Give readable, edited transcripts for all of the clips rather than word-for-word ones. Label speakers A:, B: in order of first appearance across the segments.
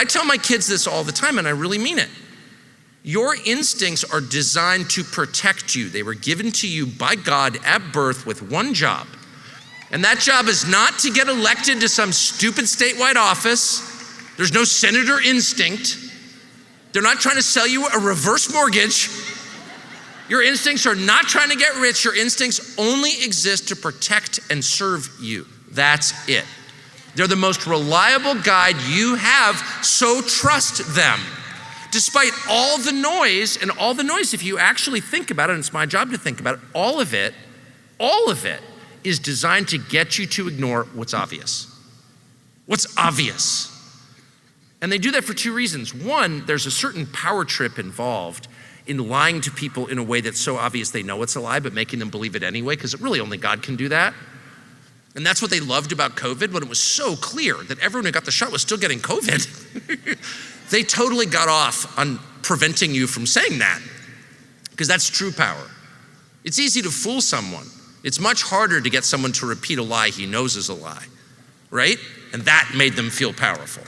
A: I tell my kids this all the time, and I really mean it. Your instincts are designed to protect you. They were given to you by God at birth with one job. And that job is not to get elected to some stupid statewide office. There's no senator instinct. They're not trying to sell you a reverse mortgage. Your instincts are not trying to get rich. Your instincts only exist to protect and serve you. That's it. They're the most reliable guide you have, so trust them. Despite all the noise, if you actually think about it, and it's my job to think about it, all of it is designed to get you to ignore what's obvious. What's obvious? And they do that for two reasons. One, there's a certain power trip involved in lying to people in a way that's so obvious they know it's a lie, but making them believe it anyway, because really only God can do that. And that's what they loved about COVID, when it was so clear that everyone who got the shot was still getting COVID. They totally got off on preventing you from saying that, because that's true power. It's easy to fool someone. It's much harder to get someone to repeat a lie he knows is a lie, right? And that made them feel powerful.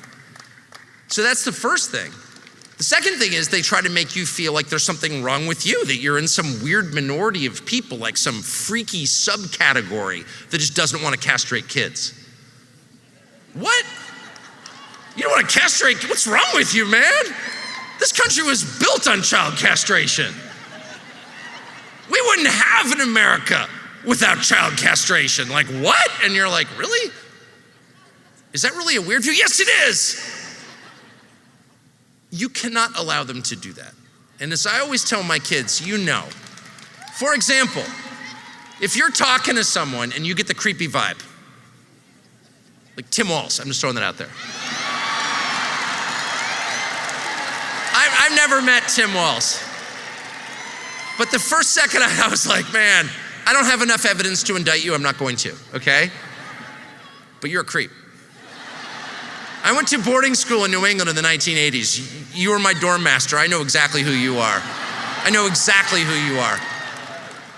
A: So that's the first thing. The second thing is they try to make you feel like there's something wrong with you, that you're in some weird minority of people, like some freaky subcategory that just doesn't want to castrate kids. What? You don't want to castrate? What's wrong with you, man? This country was built on child castration. We wouldn't have an America without child castration. Like, what? And you're like, really? Is that really a weird view? Yes, it is. You cannot allow them to do that. And as I always tell my kids, you know. For example, if you're talking to someone and you get the creepy vibe, like Tim Walz, I'm just throwing that out there. I've never met Tim Walz. But the first second I was like, man, I don't have enough evidence to indict you, I'm not going to, okay? But you're a creep. I went to boarding school in New England in the 1980s. You were my dorm master. I know exactly who you are. I know exactly who you are.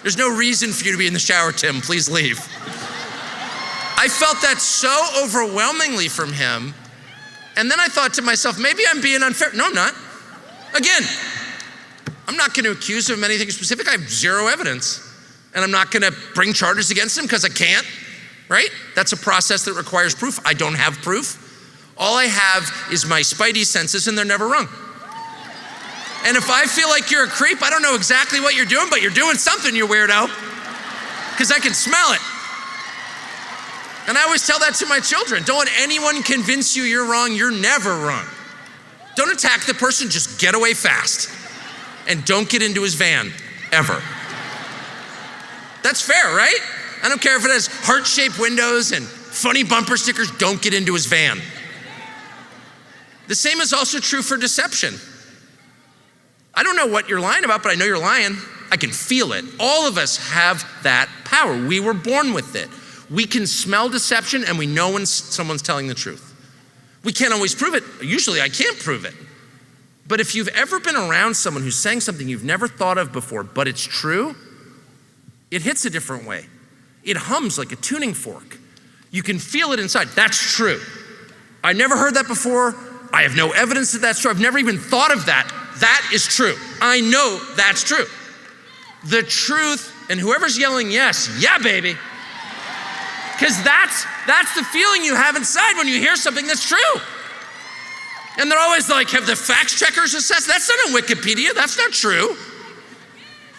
A: There's no reason for you to be in the shower, Tim. Please leave. I felt that so overwhelmingly from him. And then I thought to myself, maybe I'm being unfair. No, I'm not. Again, I'm not going to accuse him of anything specific. I have zero evidence. And I'm not going to bring charges against him because I can't, right? That's a process that requires proof. I don't have proof. All I have is my spidey senses, and they're never wrong. And if I feel like you're a creep, I don't know exactly what you're doing, but you're doing something, you weirdo, because I can smell it. And I always tell that to my children. Don't let anyone convince you you're wrong. You're never wrong. Don't attack the person, just get away fast. And don't get into his van, ever. That's fair, right? I don't care if it has heart-shaped windows and funny bumper stickers, don't get into his van. The same is also true for deception. I don't know what you're lying about, but I know you're lying. I can feel it. All of us have that power. We were born with it. We can smell deception and we know when someone's telling the truth. We can't always prove it. Usually I can't prove it. But if you've ever been around someone who's saying something you've never thought of before, but it's true, it hits a different way. It hums like a tuning fork. You can feel it inside. That's true. I never heard that before. I have no evidence that that's true. I've never even thought of that. That is true. I know that's true. The truth, and whoever's yelling yes, yeah, baby. Because that's the feeling you have inside when you hear something that's true. And they're always like, have the fact checkers assessed? That's not on Wikipedia. That's not true.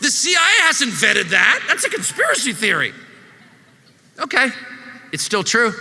A: The CIA hasn't vetted that. That's a conspiracy theory. Okay, it's still true.